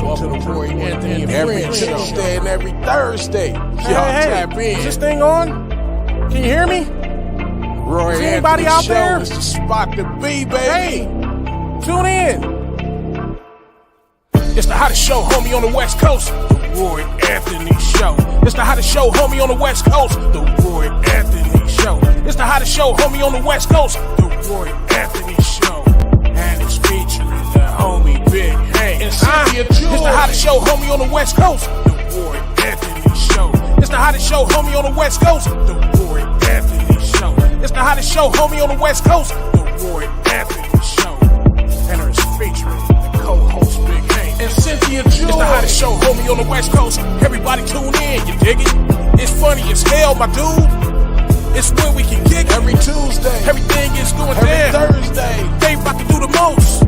Welcome to the Roy Anthony every Tuesday and every Thursday. Y'all tap in. Is this thing on? Can you hear me? Roy Is Anthony anybody out Show there? is the spot to be, baby. Hey, tune in. It's the hottest show, homie, on the West Coast. The Roy Anthony Show. It's the hottest show, homie, on the West Coast. The Roy Anthony Show. It's the hottest show, homie, on the West Coast. The Roy Anthony Show. And it's featuring the homie Big Hank and Cynthia. It's the hottest show, homie, on the West Coast. The Roy Anthony Show. It's the hottest show, homie, on the West Coast. The Roy Anthony Show. It's the hottest show, homie, on the West Coast. The Roy Anthony Show. And it's featuring the co-host Big Hank and Cynthia. It's the hottest show, homie, on the West Coast. Everybody tune in, you dig it? It's funny as hell, my dude. It's when we can kick every Tuesday. Everything is going every down. Thursday. They about to do the most.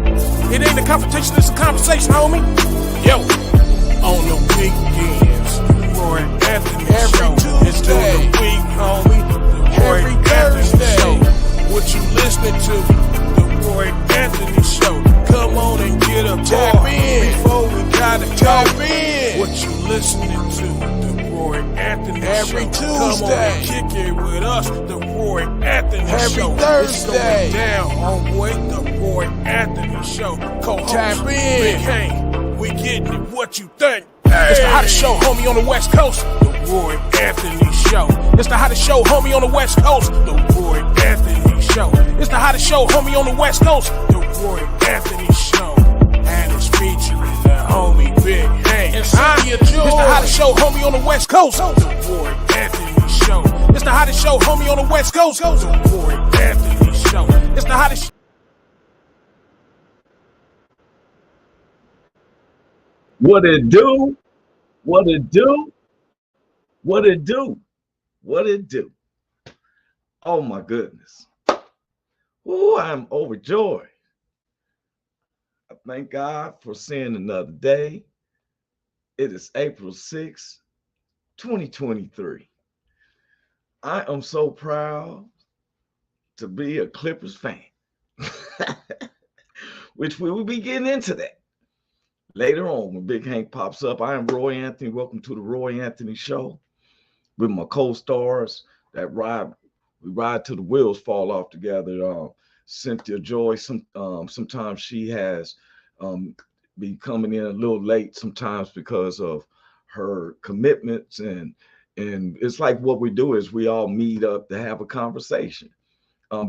It ain't a confrontation, it's a conversation, homie. Yo, on the weekends, Roy Anthony every Show. Tuesday. It's during the week, homie. The Roy every Anthony Thursday. Show. What you listening to? The Roy Anthony Show. Come on and get up, tap in before we gotta tap in. What you listening to? The Roy Anthony every Show. Tuesday. Come on and kick it with us. The Roy Anthony every Show. Thursday. It's going down, homeboy. The Roy Anthony Show. Co-host tap in. Big Hank. We getting it. What you think? Hey. It's the hottest show, homie, on the West Coast. The Roy Anthony Show. It's the hottest show, homie, on the West Coast. The Roy Anthony Show. It's the hottest show, homie, on the West Coast. The Roy Anthony Show. And it's featuring the homie Big Hank and Cynthia. It's the hottest show, homie, on the West Coast. The Roy Anthony Show. It's the hottest show, homie, on the West Coast. The Roy Anthony Show. It's the hottest. What it do? What it do? What it do? What it do? Oh my goodness. Oh, I'm overjoyed. I thank God for seeing another day. It is April 6, 2023. I am so proud to be a Clippers fan, which we will be getting into that later on when Big Hank pops up. I am Roy Anthony. Welcome to the Roy Anthony Show with my co-stars that we ride till the wheels fall off together. Cynthia Joy, sometimes she has be coming in a little late sometimes because of her commitments, and it's like what we do is we all meet up to have a conversation.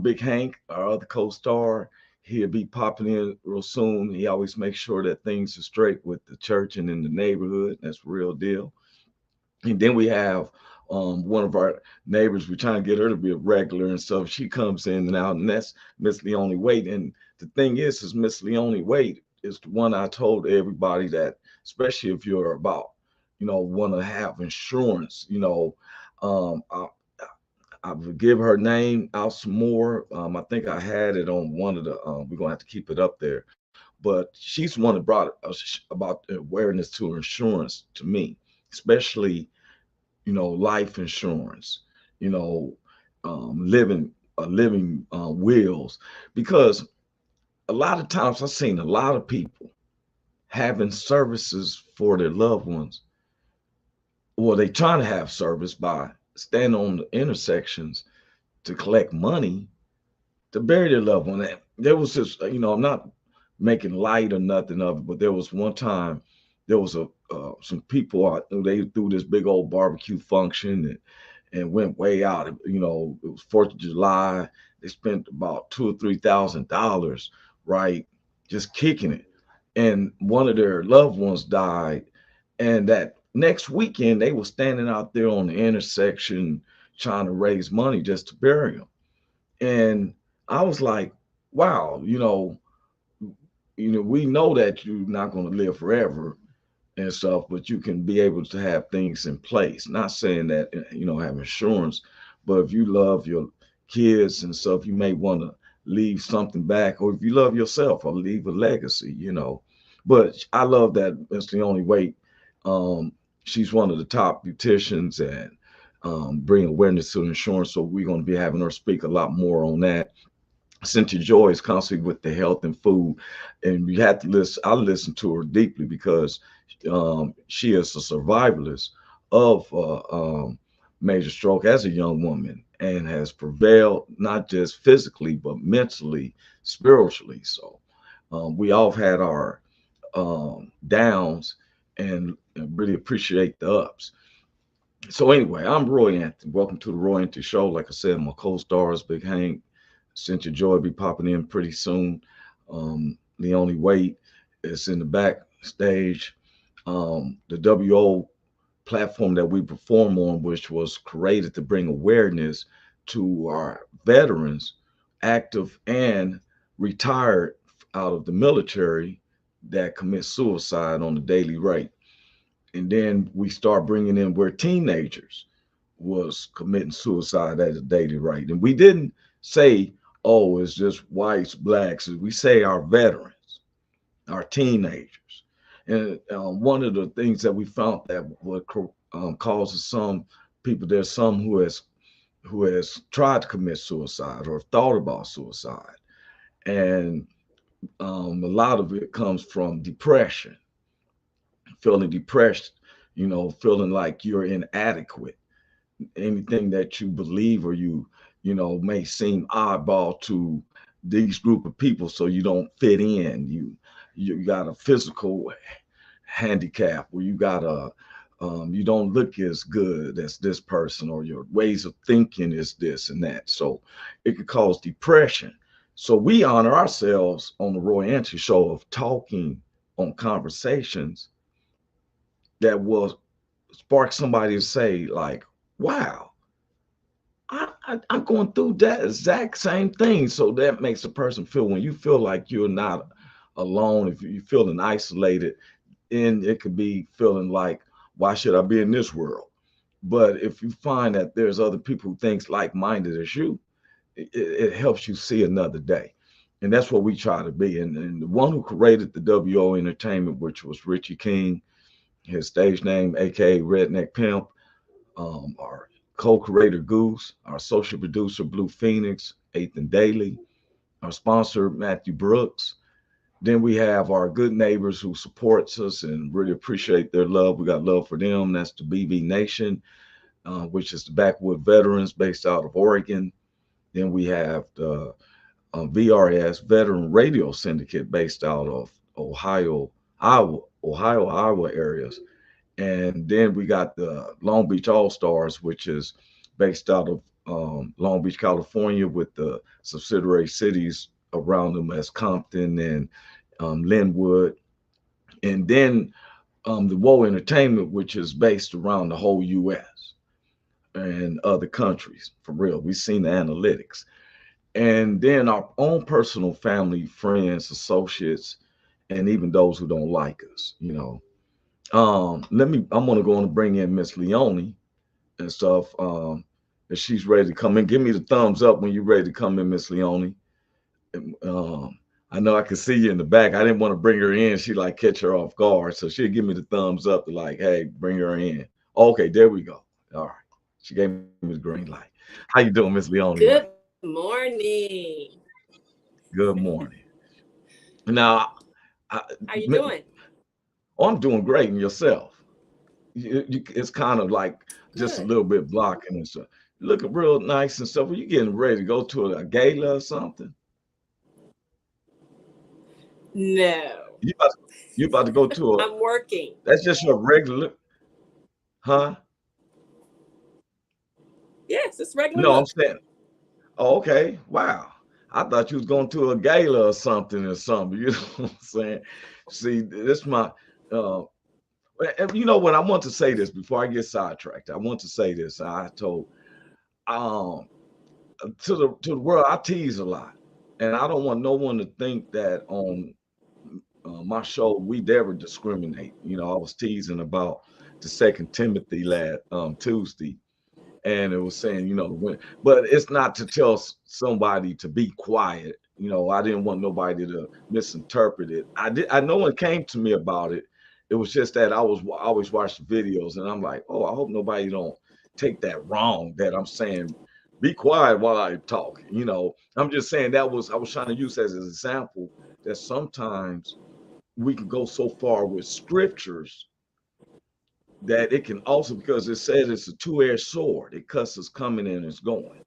Big Hank, our other co-star, he'll be popping in real soon. He always makes sure that things are straight with the church and in the neighborhood. That's the real deal. And then we have one of our neighbors. We're trying to get her to be a regular and stuff. She comes in and out, and that's Miss Leonie Wade. And the thing is Miss Leonie Wade is the one I told everybody that, especially if you're about, want to have insurance, I will give her name out some more. I think I had it on one of the, we're going to have to keep it up there. But she's the one that brought about awareness to insurance to me, especially, life insurance, living wills. Because a lot of times I've seen a lot of people having services for their loved ones. Well, they trying to have service by standing on the intersections to collect money to bury their loved one. There was this, I'm not making light or nothing of it, but there was one time there was some people they threw this big old barbecue function and went way out. It was 4th of July. They spent about $2,000 or $3,000, right, just kicking it. And one of their loved ones died, and that next weekend, they were standing out there on the intersection trying to raise money just to bury them. And I was like, wow, we know that you're not going to live forever and stuff, but you can be able to have things in place. Not saying that, have insurance, but if you love your kids and stuff, you may want to leave something back, or if you love yourself, or leave a legacy, But I love that it's the only way. She's one of the top beauticians and bring awareness to insurance. So we're going to be having her speak a lot more on that. Cynthia Joy is constantly with the health and food, and you have to listen. I listen to her deeply because she is a survivalist of major stroke as a young woman and has prevailed not just physically but mentally, spiritually. So we all have had our downs and really appreciate the ups. So anyway, I'm Roy Anthony. Welcome to the Roy Anthony Show. Like I said, my co-stars, Big Hank, Cynthia Joy, be popping in pretty soon. Leonie Wade is in the backstage. The WO platform that we perform on, which was created to bring awareness to our veterans, active and retired out of the military, that commit suicide on a daily rate. And then we start bringing in where teenagers was committing suicide at a daily rate. And we didn't say, oh, it's just whites, blacks. We say our veterans, our teenagers. And one of the things that we found that what causes some people, there's some who has tried to commit suicide or thought about suicide, and a lot of it comes from depression, feeling depressed, feeling like you're inadequate. Anything that you believe or you may seem oddball to these group of people, so you don't fit in. You got a physical handicap where you don't look as good as this person, or your ways of thinking is this and that. So it could cause depression. So we honor ourselves on the Roy Anthony Show of talking on conversations that will spark somebody to say, like, wow, I'm going through that exact same thing. So that makes a person feel, when you feel like you're not alone, if you're feeling isolated, and it could be feeling like, why should I be in this world? But if you find that there's other people who thinks like-minded as you, it helps you see another day. And that's what we try to be. And the one who created the WO Entertainment, which was Richie King, his stage name, aka Redneck Pimp, our co-creator Goose, our social producer Blue Phoenix, Ethan Daly, our sponsor Matthew Brooks. Then we have our good neighbors who supports us and really appreciate their love. We got love for them. That's the BB Nation, which is the Backwood Veterans based out of Oregon. Then we have the VRS Veteran Radio Syndicate based out of Ohio, Iowa areas. And then we got the Long Beach All Stars, which is based out of Long Beach, California, with the subsidiary cities around them as Compton and Linwood. And then the WO Entertainment, which is based around the whole U.S. and other countries. For real, we've seen the analytics. And then our own personal family, friends, associates, and even those who don't like us. I'm gonna go on and bring in Miss Leonie and stuff. If she's ready to come in, give me the thumbs up when you're ready to come in, Miss Leonie. I know I can see you in the back. I didn't want to bring her in. She like catch her off guard, so she'll give me the thumbs up to like, hey, bring her in. Okay, there we go. All right, she gave me the green light. How you doing, Miss Leonie? Good morning. Good morning. Now, how you doing? Oh, I'm doing great. And yourself? It's kind of like just a little bit blocking and stuff. You looking real nice and stuff. Are you getting ready to go to a gala or something? No. You about to go to a? I'm working. That's just your regular, huh? Yes, it's regular. No, I'm saying. Oh, okay. Wow. I thought you was going to a gala or something. You know what I'm saying? See, this my. You know what? I want to say this before I get sidetracked. I want to say this. I told to the world, I tease a lot, and I don't want no one to think that on my show we never discriminate. I was teasing about the Second Timothy last Tuesday, and it was saying, but it's not to tell somebody to be quiet. I didn't want nobody to misinterpret it. I no one came to me about it. It was just that I always watch the videos, and I'm like, oh, I hope nobody don't take that wrong, that I'm saying Be quiet while I talk. I'm just saying I was trying to use as an example that sometimes we can go so far with scriptures that it can also, because it says it's a two-edged sword. It cuts us coming and it's going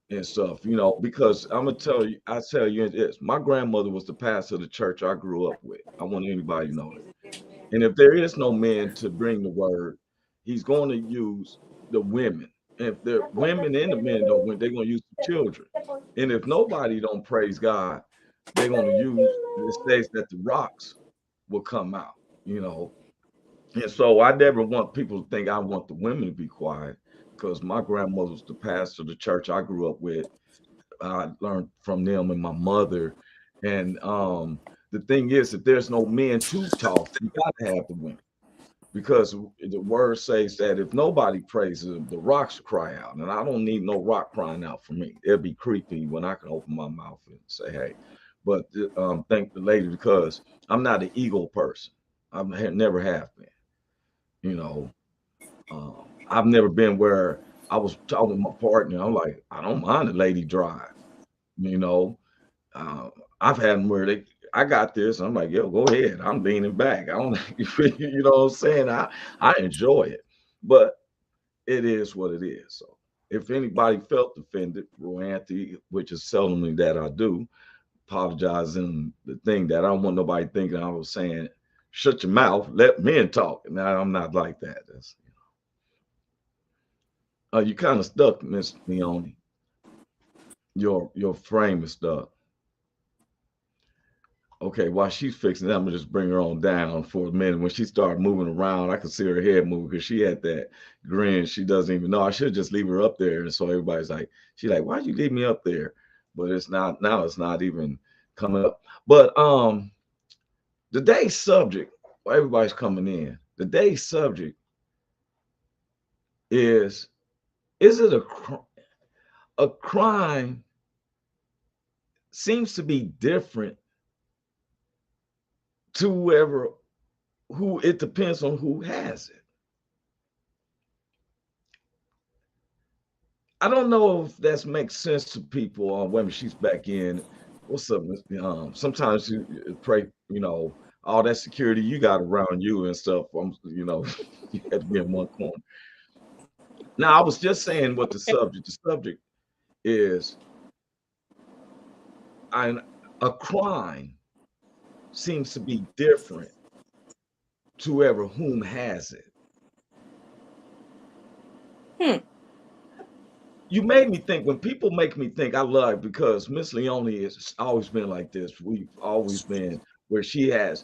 and stuff, because I tell you this, my grandmother was the pastor of the church I grew up with. I want anybody to know that. And if there is no man to bring the word, he's going to use the women. And if the women and the men don't win, they're going to use the children. And if nobody don't praise God, they're going to use, it says that the rocks will come out, you know. And so I never want people to think I want the women to be quiet, because my grandmother was the pastor of the church I grew up with. I learned from them and my mother. And the thing is, if there's no men to talk, you got to have the women, because the word says that if nobody praises him, the rocks cry out. And I don't need no rock crying out for me. It'd be creepy when I can open my mouth and say, hey. But thank the lady, because I'm not an ego person. I never have been. You know, I've never been where I was talking to my partner. I'm like, I don't mind the lady drive. You know, I've had them where I got this. I'm like, yo, go ahead. I'm leaning back. I don't, you know what I'm saying? I enjoy it, but it is what it is. So if anybody felt offended, Anthony, which is seldomly that I do, apologizing the thing that I don't want nobody thinking I was saying, shut your mouth, let men talk. Now I'm not like that. You kind of stuck, Miss Leone. Your frame is stuck. Okay, while she's fixing that, I'm gonna just bring her on down for a minute. When she started moving around, I could see her head move because she had that grin. She doesn't even know. I should just leave her up there. And so everybody's like, she's like, why'd you leave me up there? But it's not now, it's not even coming up. But today's subject, while everybody's coming in, today's subject is it a crime seems to be different to who it depends on who has it. I don't know if that makes sense to people. When she's back in, what's up? Sometimes you pray, all that security you got around you and stuff. You had to be in one corner. Now, I was just saying what the subject. The subject is a crime seems to be different to whoever whom has it. You made me think. When people make me think, I love it, because Miss Leone has always been like this. We've always been where she has,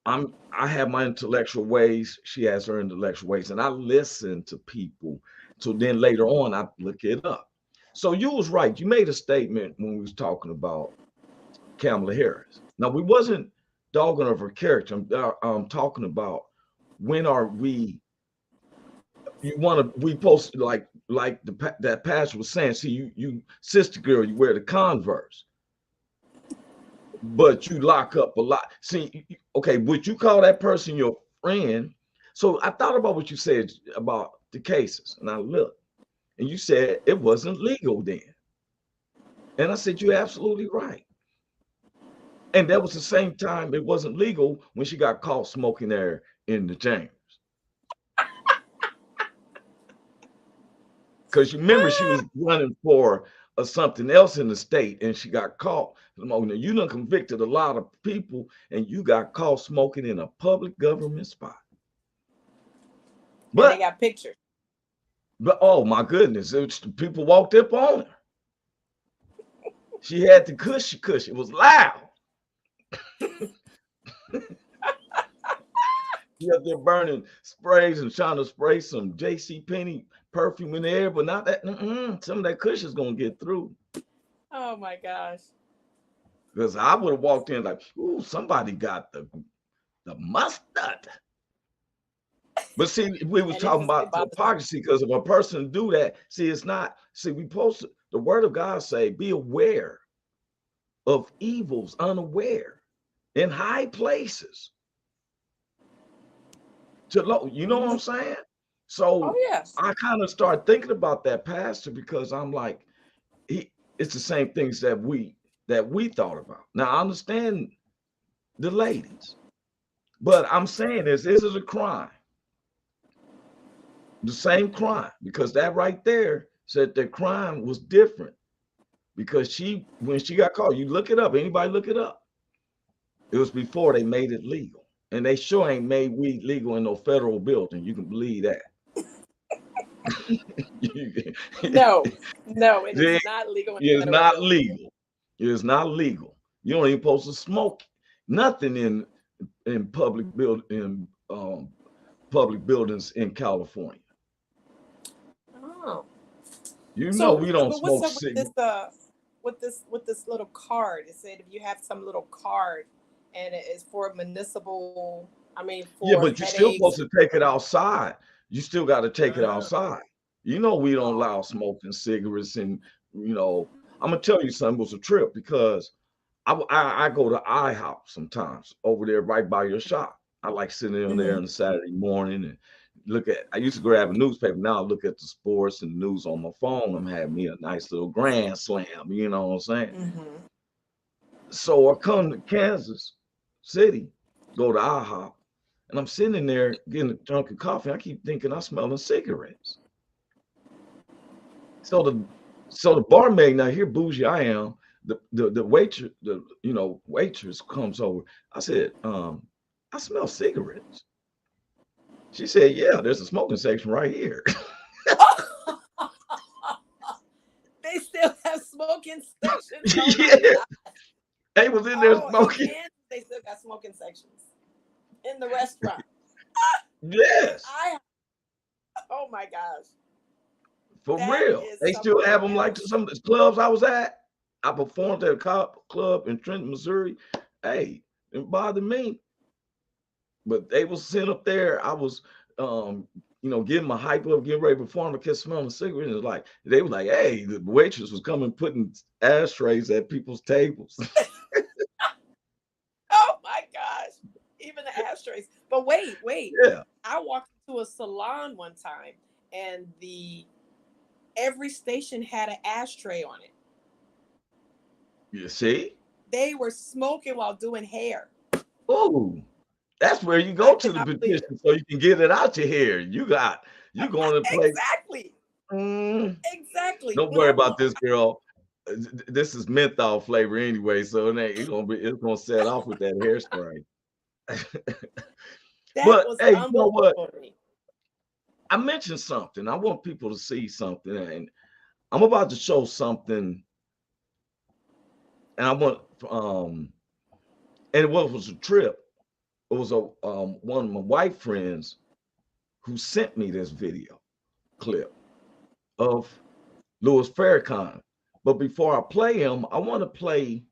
I have my intellectual ways, she has her intellectual ways, and I listen to people. So then later on, I look it up. So you was right. You made a statement when we was talking about Kamala Harris. Now, we wasn't dogging of her character. I'm talking about, when are we? We post like that pastor was saying. See, you sister girl, you wear the Converse, but you lock up a lot. See, okay, would you call that person your friend? So I thought about what you said about the cases, and I looked, and you said it wasn't legal then. And I said, you're absolutely right. And that was the same time it wasn't legal when she got caught smoking there in the chambers. Because you remember she was running for something else in the state, and she got caught smoking. You done convicted a lot of people, and you got caught smoking in a public government spot. But they got pictures. But oh my goodness, people walked up on her. She had the cushy. It was loud. She up there burning sprays and trying to spray some JCPenney perfume in the air, but not that. Some of that cushion's gonna get through. Oh my gosh! Because I would have walked in like, ooh, somebody got the mustard. But see, we was talking about hypocrisy, because if a person do that, see, it's not. See, we posted the word of God say, be aware of evils, unaware, in high places. You know what I'm saying? Oh, So yes. I kind of started thinking about that pastor because I'm like, it's the same things that we thought about. Now I understand the ladies, but I'm saying this is a crime, the same crime, because that right there said the crime was different because when she got caught, you look it up, anybody look it up. It was before they made it legal. And they sure ain't made weed legal in no federal building. You can believe that. No, no, it is It not legal in is federal not buildings. legal. It is not legal. You don't even supposed to smoke nothing in public buildings in California. Oh. You know So, we don't but what's smoke up with cigarettes. this little card? It said if you have some little card and it is for municipal, I mean Yeah, for but you're still headaches. supposed to take it outside. You still got to take it Uh, outside. You know we don't oh, allow smoking cigarettes, and I'm gonna tell you something. It was a trip because I go to IHOP sometimes over there right by your shop. I like sitting in there mhm. on a Saturday morning and I used to grab a newspaper. Now I look at the sports and news on my phone. I'm having me a nice little grand slam, you know what I'm saying? Mhm. So I come to Kansas City, go to IHOP, and I'm sitting in there getting a drunk of coffee. I keep thinking I'm smelling cigarettes. So the barmaid, now here bougie I am, the waitress, waitress comes over. I said, I smell cigarettes. She said, yeah, there's a smoking section right here. They still have smoking sections. Oh my Yeah, god! they was in there Oh, in smoking. Kansas, they still got smoking sections in the restaurant. And Yes, oh my gosh, for that real. is They still something have them like else. some of the clubs I was at. I performed at a club in Trenton, Missouri. Hey, didn't bother me. But they was sitting up there. I was, getting my hype up, getting ready to perform. I kept smelling cigarettes. And like they were like, "Hey," the waitress was coming, putting ashtrays at people's tables. Oh my gosh, even the ashtrays. But wait. Yeah, I walked into a salon one time, and every station had an ashtray on it. you see. They were smoking while doing hair. Oh, that's where you I go to the cannot believe it. petition so you can get it out your hair. You going to play. Exactly. Mm, Exactly. don't worry about this, girl. This is menthol flavor anyway, so it's gonna set off with that hairspray. That But was hey, you know what? unbelievable to me. I mentioned something. I want people to see something, and I'm about to show something, and I want and it was a trip. It was one of my white friends who sent me this video clip of Louis Farrakhan. But before I play him, I want to play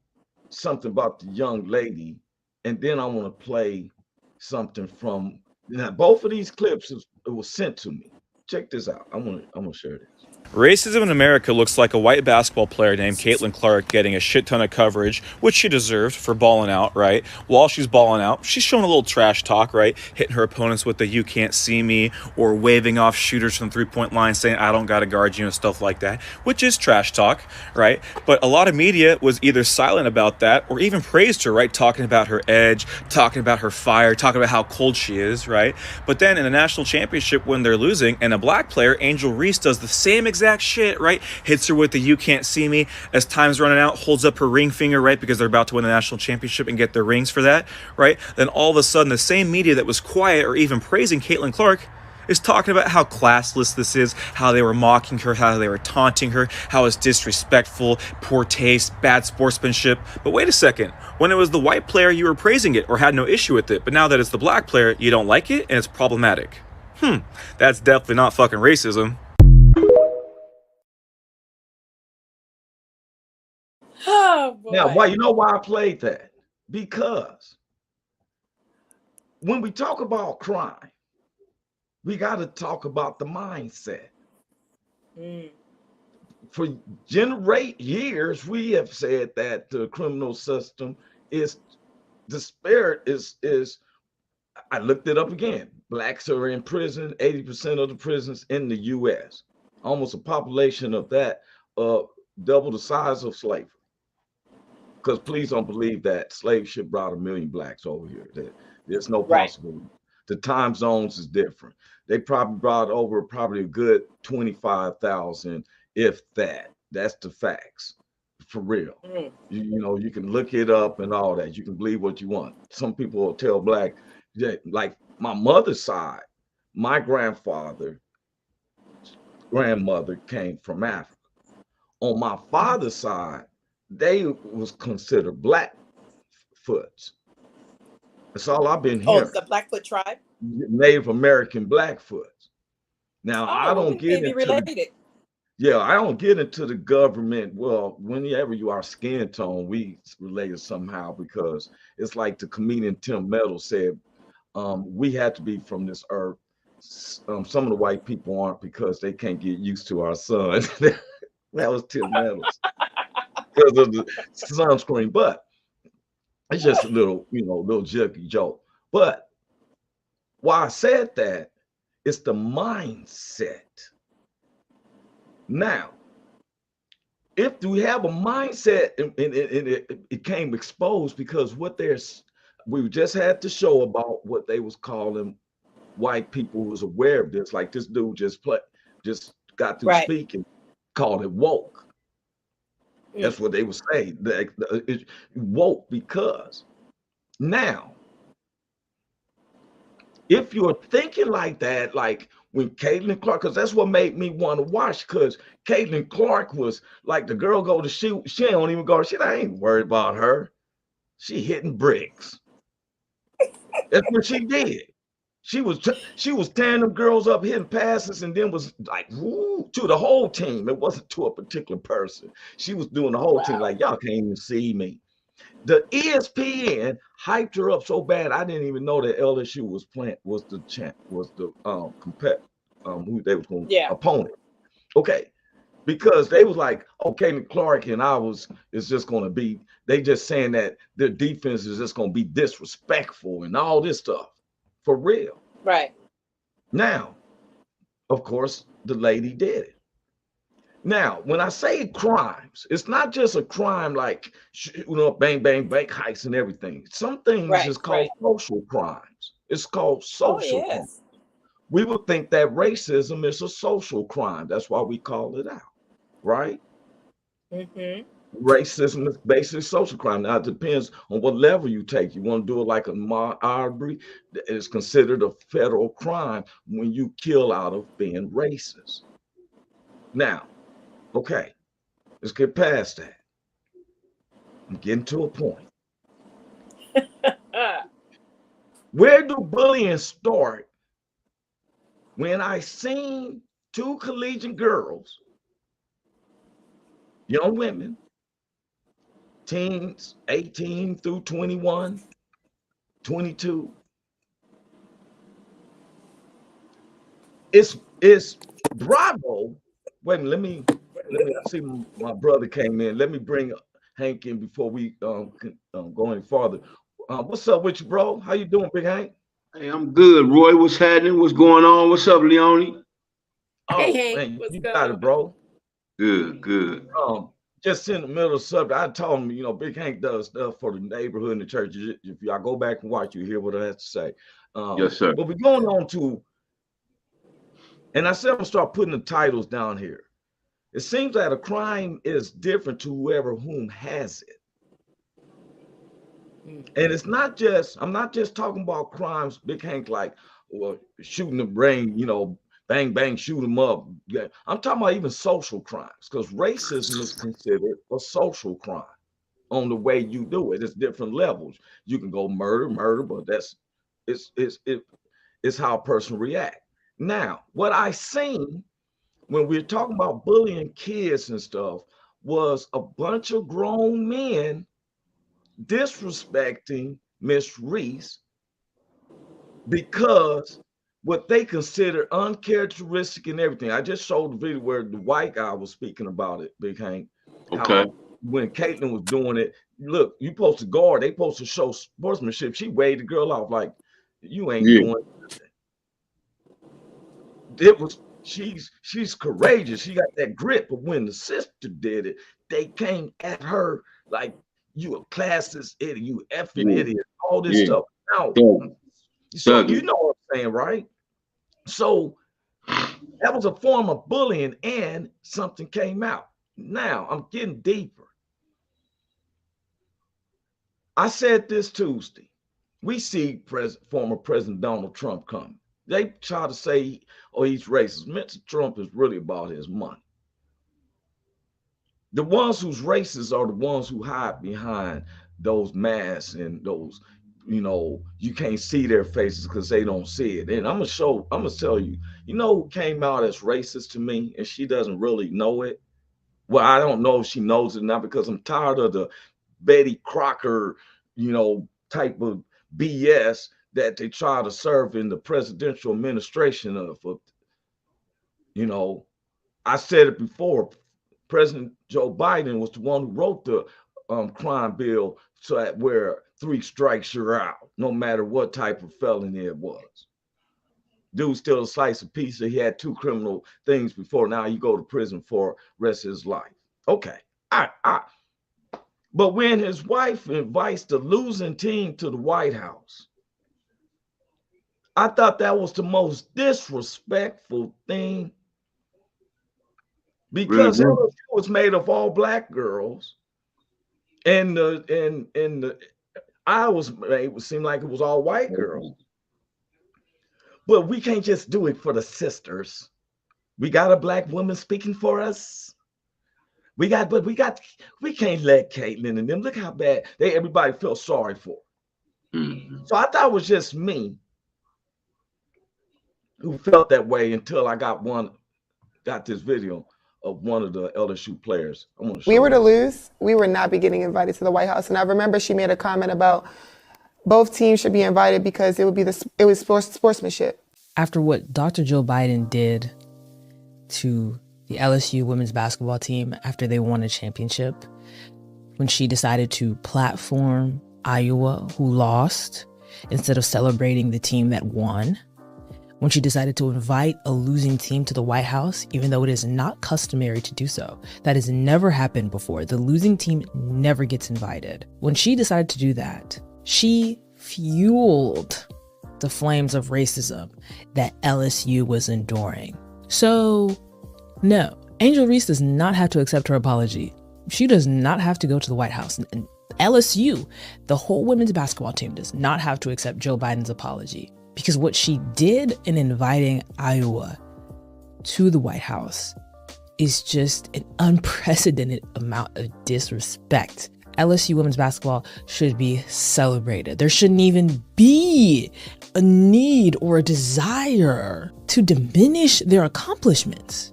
something about the young lady, and then I want to play something from now. Both of these clips it was sent to me. Check this out. I'm gonna share this. Racism in America looks like a white basketball player named Caitlin Clark getting a shit ton of coverage, which she deserved for balling out, right? While she's balling out, she's showing a little trash talk, right? Hitting her opponents with the "you can't see me" or waving off shooters from the three-point line saying "I don't gotta guard you" and stuff like that, which is trash talk, right? But a lot of media was either silent about that or even praised her, right? Talking about her edge, talking about her fire, talking about how cold she is, right? But then in the national championship when they're losing and a black player, Angel Reese, does the same exact shit, right? Hits her with the "you can't see me" as time's running out, holds up her ring finger, right? Because they're about to win the national championship and get their rings for that, right? Then all of a sudden, the same media that was quiet or even praising Caitlin Clark is talking about how classless this is, how they were mocking her, how they were taunting her, how it's disrespectful, poor taste, bad sportsmanship. But wait a second, when it was the white player, you were praising it or had no issue with it, but now that it's the black player, you don't like it and it's problematic. That's definitely not fucking racism. Oh Now, boy. you know why I played that? Because when we talk about crime, we got to talk about the mindset. Mm. For years, we have said that the criminal system is the spirit is I looked it up again. Blacks are in prison, 80% of the prisons in the U.S. Almost a population of that, double the size of slavery. Because please don't believe that slave ship brought 1 million blacks over here. There's no Right. possible. The time zones is different. They probably brought over probably a good 25,000, if that. That's the facts, for real. Mm. You know, you can look it up and all that. You can believe what you want. Some people will tell black, like my mother's side, my grandmother came from Africa. On my father's side, they was considered Blackfoots. That's all I've been Oh, hearing. it's the Blackfoot tribe. Native American Blackfoots. Now I Oh, well, don't we get may be into related. I don't get into the government. Well, whenever you are skin tone, we related somehow because it's like the comedian Tim Meadows said, we had to be from this earth. Some of the white people aren't because they can't get used to our sun. That was Tim Meadows because of the sunscreen. But it's just a little, little jerky joke. But why I said that, it's the mindset. Now, if we have a mindset and it became exposed because we just had to show about what they was calling white people who was aware of this, like this dude just got through speaking, called it woke. That's what they would say. It's woke because now, if you're thinking like that, like when Caitlin Clark, because that's what made me want to watch, because Caitlin Clark was like the girl go to shoot, she don't even go to shit. I ain't worried about her. She hitting bricks. That's what she did. She was tearing them girls up, hitting passes, and then was like, woo, to the whole team. It wasn't to a particular person. She was doing the whole team, like, y'all can't even see me. The ESPN hyped her up so bad, I didn't even know that LSU was the champ, was the who they was going opponent. Okay, because they was like, okay, Clark and is just going to be. They just saying that their defense is just going to be disrespectful and all this stuff, for real. Right. Now, of course, the lady did it. Now, when I say crimes, it's not just a crime like, bang, bang, bang, heists and everything. Some things is called social crimes. It's called social crimes. We would think that racism is a social crime. That's why we call it out, right? Mm-hmm. Racism is basically social crime. Now, it depends on what level you take. You want to do it like a robbery, it's considered a federal crime when you kill out of being racist. Now, okay, let's get past that. I'm getting to a point. Where do bullying start? When I seen 2 collegiate girls, young women, teens, 18 through 21, 22. It's Bravo. Wait a minute, let me see. My brother came in. Let me bring Hank in before we go any farther. What's up with you, bro? How you doing, Big Hank? Hey, I'm good, Roy. What's happening? What's going on? What's up, Leone? Oh, Hey, man, you got it, bro. Good. Just in the middle of the subject, I told him, Big Hank does stuff for the neighborhood and the church. If y'all go back and watch, you hear what I have to say. Yes, sir. But we're going on to, and I said I'm gonna start putting the titles down here. It seems that a crime is different to whom has it. And it's not just, I'm not just talking about crimes, Big Hank, like shooting the brain, bang, bang, shoot them up. Yeah. I'm talking about even social crimes, because racism is considered a social crime on the way you do it. It's different levels. You can go murder, but it's how a person reacts. Now, what I seen when we're talking about bullying kids and stuff was a bunch of grown men disrespecting Miss Reese because what they consider uncharacteristic and everything. I just showed the video where the white guy was speaking about it, Big Hank. Okay. When Caitlin was doing it, look, you supposed to guard, they supposed to show sportsmanship. She waved the girl off like, You ain't doing nothing. It was she's courageous. She got that grit, but when the sister did it, they came at her like you a classist idiot, you effing idiot, all this stuff. Now, so you know what I'm saying, right? So that was a form of bullying, and something came out. Now I'm getting deeper. I said this Tuesday. We see former President Donald Trump coming. They try to say, oh, he's racist. Mr. Trump is really about his money. The ones who's racist are the ones who hide behind those masks and those, you can't see their faces because they don't see it. And I'm gonna tell you, who came out as racist to me, and she doesn't really know it. Well, I don't know if she knows it now because I'm tired of the Betty Crocker, type of BS that they try to serve in the presidential administration of, I said it before, President Joe Biden was the one who wrote the crime bill so that where 3 strikes you're out, no matter what type of felony it was. Dude still a slice of pizza. He had 2 criminal things before. Now you go to prison for the rest of his life. Okay. But when his wife invites the losing team to the White House, I thought that was the most disrespectful thing, because LSU was made of all black girls, and I was made to seem like it was all white girls. But we can't just do it for the sisters. We got a black woman speaking for us. We can't let Caitlyn and them, look how bad everybody felt sorry for. So I thought it was just me who felt that way until I got this video of one of the LSU players. We were to lose, we would not be getting invited to the White House. And I remember she made a comment about both teams should be invited because it was sportsmanship. After what Dr. Joe Biden did to the LSU women's basketball team after they won a championship, when she decided to platform Iowa, who lost, instead of celebrating the team that won, when she decided to invite a losing team to the White House, even though it is not customary to do so. That has never happened before. The losing team never gets invited. When she decided to do that, she fueled the flames of racism that LSU was enduring. So, no, Angel Reese does not have to accept her apology. She does not have to go to the White House. And LSU, the whole women's basketball team, does not have to accept Joe Biden's apology. Because what she did in inviting Iowa to the White House is just an unprecedented amount of disrespect. LSU women's basketball should be celebrated. There shouldn't even be a need or a desire to diminish their accomplishments.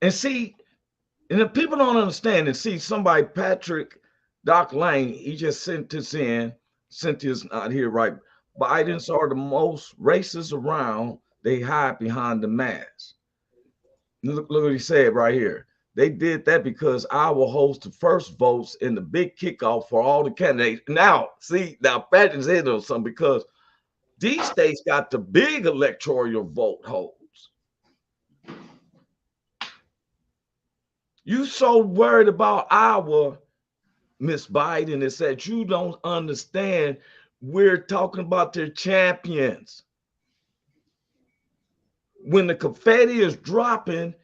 And see, and if people don't understand, and see somebody, Doc Lane, he just sent this in. Cynthia's not here, right? Bidens are the most racist around. They hide behind the mask. Look what he said right here. They did that because Iowa hosts the first votes in the big kickoff for all the candidates. Now, Patrick's in on something, because these states got the big electoral vote holds. You so worried about Iowa, Miss Biden, is that you don't understand we're talking about their champions. When the confetti is dropping,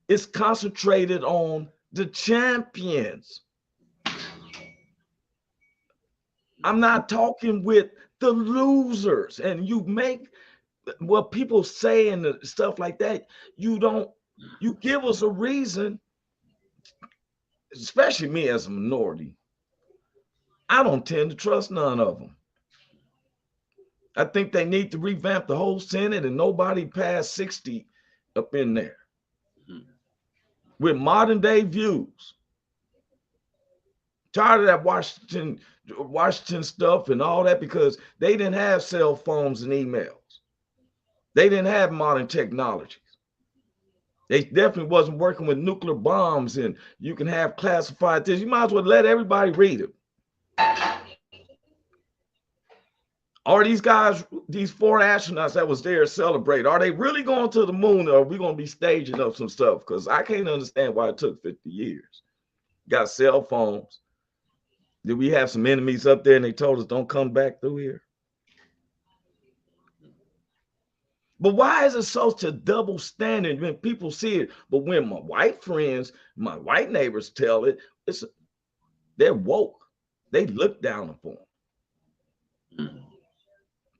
it's concentrated on the champions. I'm not talking with the losers. And you make what people say and stuff like that. You give us a reason, especially me as a minority. I don't tend to trust none of them. I think they need to revamp the whole Senate and nobody past 60 up in there with modern day views. Tired of that Washington stuff and all that, because they didn't have cell phones and emails. They didn't have modern technologies. They definitely wasn't working with nuclear bombs, and you can have classified this. You might as well let everybody read it. Are these guys, these 4 astronauts that was there celebrate, are they really going to the moon, or are we going to be staging up some stuff? Because I can't understand why it took 50 years. Got cell phones. Did we have some enemies up there and they told us don't come back through here? But why is it such a double standard when people see it? But when my white friends, my white neighbors tell it, they're woke. They look down upon them. Mm-hmm.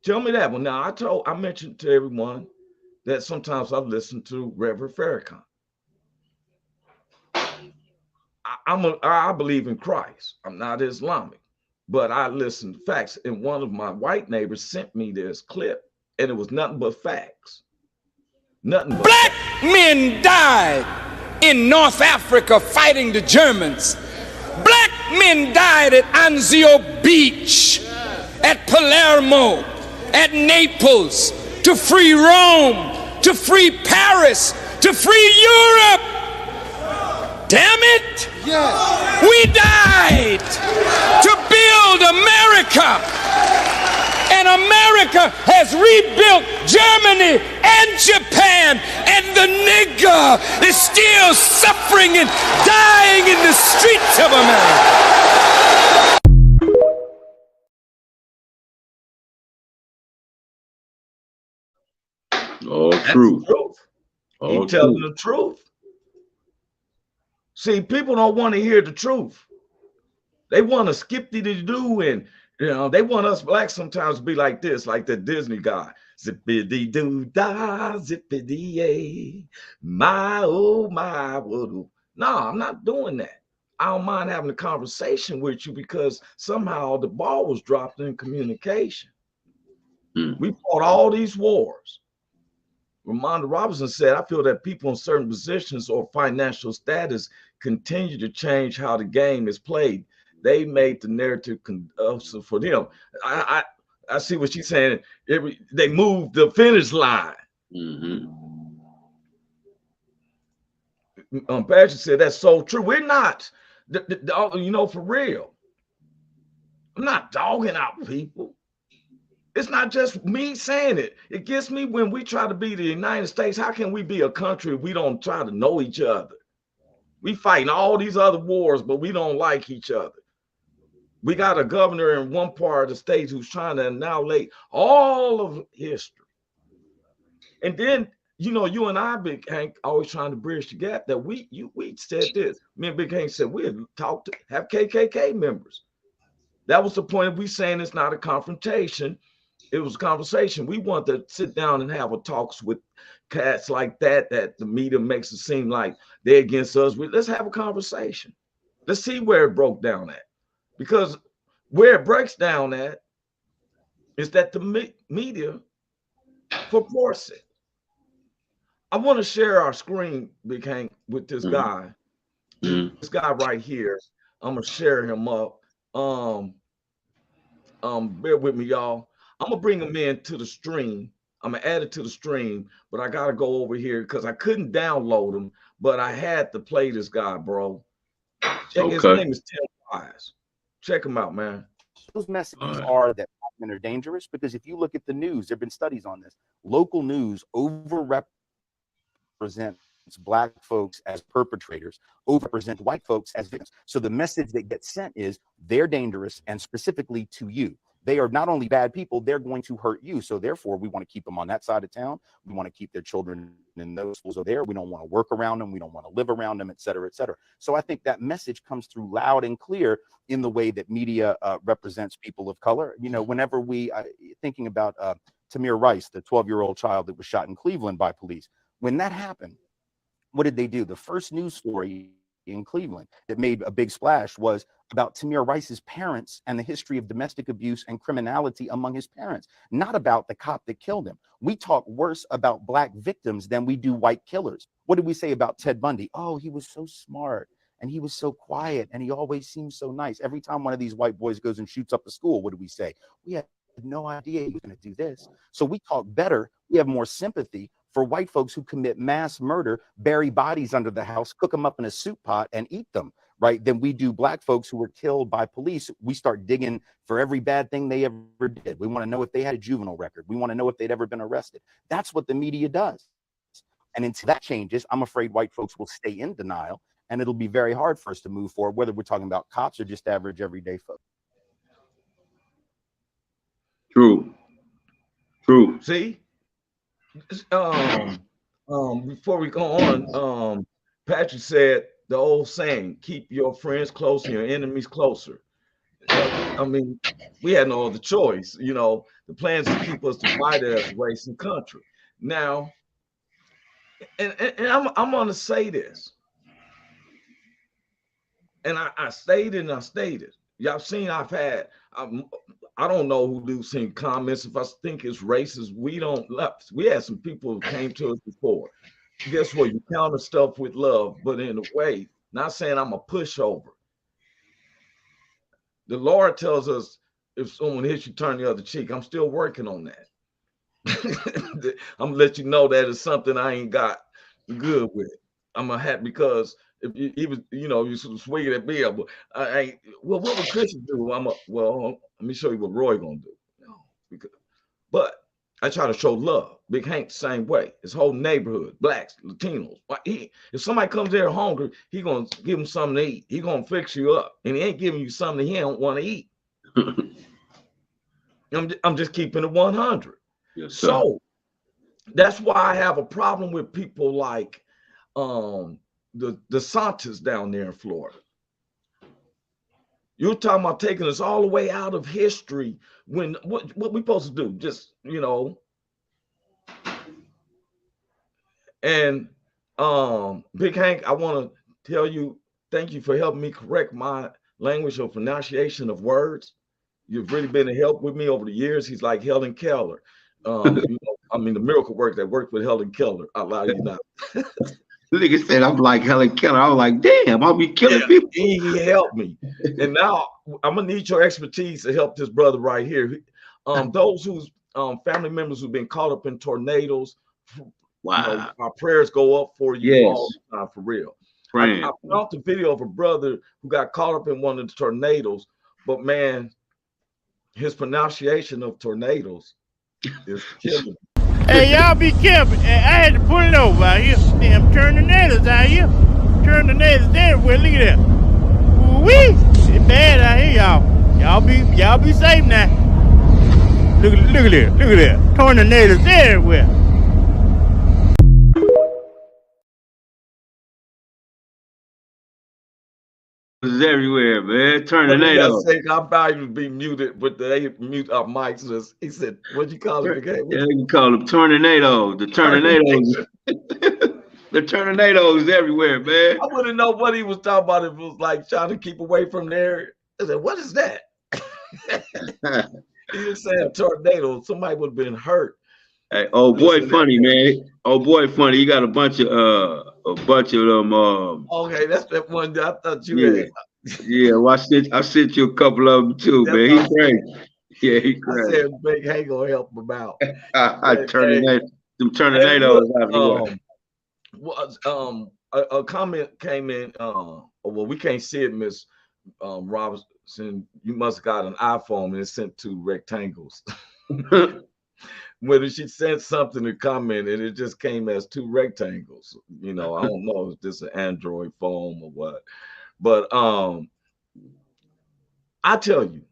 Tell me that one. Now, I mentioned to everyone that sometimes I listen to Reverend Farrakhan. I believe in Christ. I'm not Islamic, but I listen to facts. And one of my white neighbors sent me this clip, and it was nothing but facts. Nothing but Black men died in North Africa fighting the Germans. Black men died at Anzio Beach, at Palermo, at Naples, to free Rome, to free Paris, to free Europe. Damn it! Yes. We died to build America. And America has rebuilt Germany and Japan. And the nigger is still suffering and dying in the streets of America. All true. He's telling the truth. See, people don't want to hear the truth. They want to skip the do, and they want us blacks sometimes to be like this, like the Disney guy. Zippity doo da, zippity yay, my oh my woodoo. No, I'm not doing that. I don't mind having a conversation with you because somehow the ball was dropped in communication. We fought all these wars. Ramonda Robinson said, I feel that people in certain positions or financial status continue to change how the game is played. They made the narrative conducive for them. I see what she's saying. They moved the finish line. Patrick said, that's so true. We're not, for real. I'm not dogging out people. It's not just me saying it. It gets me when we try to be the United States. How can we be a country if we don't try to know each other? We fighting all these other wars, but we don't like each other. We got a governor in one part of the state who's trying to annihilate all of history. And then, you and I, Big Hank, always trying to bridge the gap that we said this. Me and Big Hank said we'd have KKK members. That was the point. We saying it's not a confrontation. It was a conversation. We want to sit down and have a talks with cats like that the media makes it seem like they're against us. Let's have a conversation. Let's see where it broke down at. Because where it breaks down at is that the media purports it. I want to share our screen, Big Hank, with this guy. This guy right here. I'm going to share him up. Bear with me, y'all. I'm gonna bring him into the stream. I'm gonna add it to the stream, but I gotta go over here because I couldn't download him, but I had to play this guy, bro. His name is Tim Wise. Check him out, man. Those messages are that black men are dangerous because if you look at the news, there have been studies on this. Local news overrepresents black folks as perpetrators, overrepresent white folks as victims. So the message that gets sent is they're dangerous, and specifically to you. They are not only bad people, they're going to hurt you. So therefore, we want to keep them on that side of town. We want to keep their children in those schools over there. We don't want to work around them. We don't want to live around them, et cetera, et cetera. So I think that message comes through loud and clear in the way that media represents people of color. Whenever we thinking about Tamir Rice, the 12-year-old child that was shot in Cleveland by police, when that happened, what did they do? The first news story in Cleveland that made a big splash was about Tamir Rice's parents and the history of domestic abuse and criminality among his parents, not about the cop that killed him. We talk worse about black victims than we do white killers. What did we say about Ted Bundy? Oh, he was so smart and he was so quiet and he always seemed so nice. Every time one of these white boys goes and shoots up the school, what do we say? We had no idea he was going to do this. So we talk better. We have more sympathy for white folks who commit mass murder, bury bodies under the house, cook them up in a soup pot and eat them, right? Than we do black folks who were killed by police. We start digging for every bad thing they ever did. We want to know if they had a juvenile record. We want to know if they'd ever been arrested. That's what the media does. And until that changes, I'm afraid white folks will stay in denial, and it'll be very hard for us to move forward, whether we're talking about cops or just average everyday folks. True. See, before we go on, Patrick said the old saying, keep your friends close and your enemies closer. I mean, we had no other choice. You know, the plan is to keep us divided as a race and country. Now, and I'm going to say this. And I stated. Y'all seen I don't know who do seen comments. If I think it's racist, we had some people who came to us before. Guess what? You counter stuff with love, but in a way, not saying I'm a pushover. The Lord tells us if someone hits you, turn the other cheek. I'm still working on that. I'm gonna let you know that it's something I ain't got good with. I'm gonna have, because if you sort of swinging at me, well, what would Christians do? Let me show you what Roy gonna do. But I try to show love. Big Hank the same way. His whole neighborhood, blacks, Latinos. If somebody comes there hungry, he gonna give them something to eat. He gonna fix you up, and he ain't giving you something he don't want to eat. I'm just keeping it 100. Yes, sir. So that's why I have a problem with people like the Santas down there in Florida. You're talking about taking us all the way out of history when what we supposed to do? Just, and Big Hank, I want to tell you, thank you for helping me correct my language or pronunciation of words. You've really been a help with me over the years. He's like Helen Keller. The miracle work that worked with Helen Keller. I lie you not. Nigga said I'm like Helen Keller. I was like, damn, I'll be killing people. He helped me. And now I'm gonna need your expertise to help this brother right here. Those whose family members who've been caught up in tornadoes. Wow. Our prayers go up for you all the time, for real. I found the video of a brother who got caught up in one of the tornadoes, but man, his pronunciation of tornadoes is killing me. Hey, y'all be careful. I had to pull it over out here. Damn tornadoes out here. Tornadoes everywhere. Look at that. Woo-wee. It's bad out here, y'all. Y'all be safe now. Look at that. Tornadoes everywhere. It's everywhere, man. Tornado. I'm about to be muted, but they mute our mics. He said, "What'd you call it again?" Yeah, you call them tornadoes. The tornadoes. The tornadoes everywhere, man. I wouldn't know what he was talking about if it was like trying to keep away from there. I said, "What is that?" He was saying tornado. Somebody would have been hurt. Hey, old boy, funny man. Old boy, funny. You got a bunch of them. Okay, that's that one that I thought you had. Yeah, well, I sent you a couple of them too, man. He's crazy. Yeah, he's crazy. I said Big Hank gonna help him out. Them tornadoes everywhere. A comment came in. Well, we can't see it, Miss Robinson. You must have got an iPhone and it sent 2 rectangles. Whether she sent something to comment and it just came as 2 rectangles. I don't know if this is an Android phone or what. But I tell you,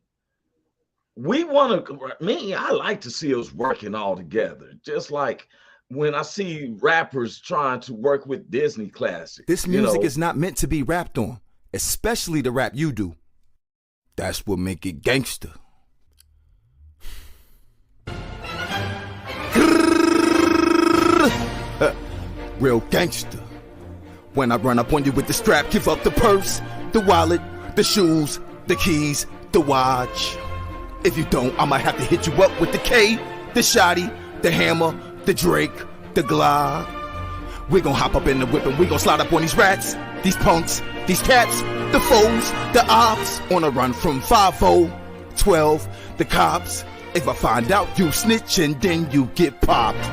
I like to see us working all together. Just like when I see rappers trying to work with Disney classics. This music is not meant to be rapped on, especially the rap you do. That's what make it gangster. Real gangster. When I run up on you with the strap, give up the purse, the wallet, the shoes, the keys, the watch. If you don't, I might have to hit you up with the K, the shotty, the hammer, the Drake, the Glock. We gon' hop up in the whip and we gon' slide up on these rats, these punks, these cats, the foes, the ops. On a run from 5-0, 12, the cops. If I find out you snitching, then you get popped.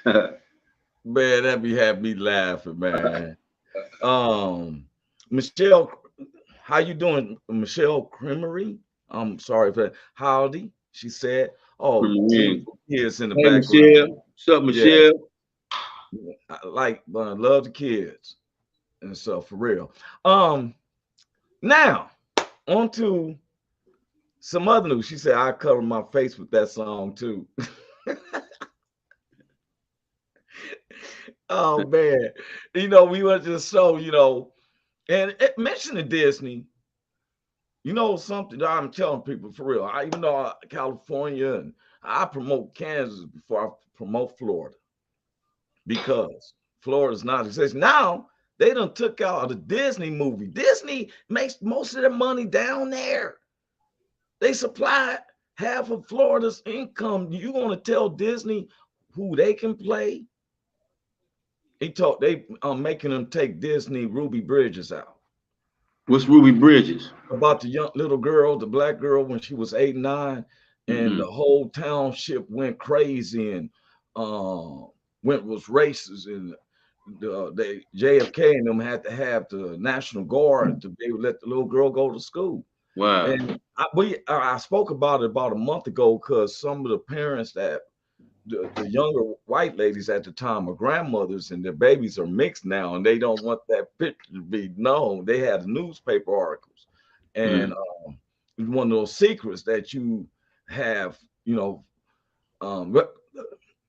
Man, that be had me laughing, man. Michelle, how you doing, Michelle Creamery? I'm sorry for that. Howdy, she said. Oh, beautiful kids in the Hey, background. Michelle. What's up, Yes, Michelle? I love the kids and stuff for real. Now on to some other news. She said I covered my face with that song too. Oh man, we were just so and it mentioned Disney. Something that I'm telling people for real. Even though California and I promote Kansas before I promote Florida because Florida's not existing. Now they done took out the Disney movie. Disney makes most of their money down there. They supply half of Florida's income. You want to tell Disney who they can play? They making them take Disney Ruby Bridges out. What's Ruby Bridges? About the young little girl, the black girl, when she was 8, 9, and the whole township went crazy and was racist, and they JFK and them had to have the National Guard to be able to let the little girl go to school. Wow. And I spoke about it about a month ago because some of the parents that the younger white ladies at the time are grandmothers and their babies are mixed now and they don't want that picture to be known. They had newspaper articles and one of those secrets that you have, you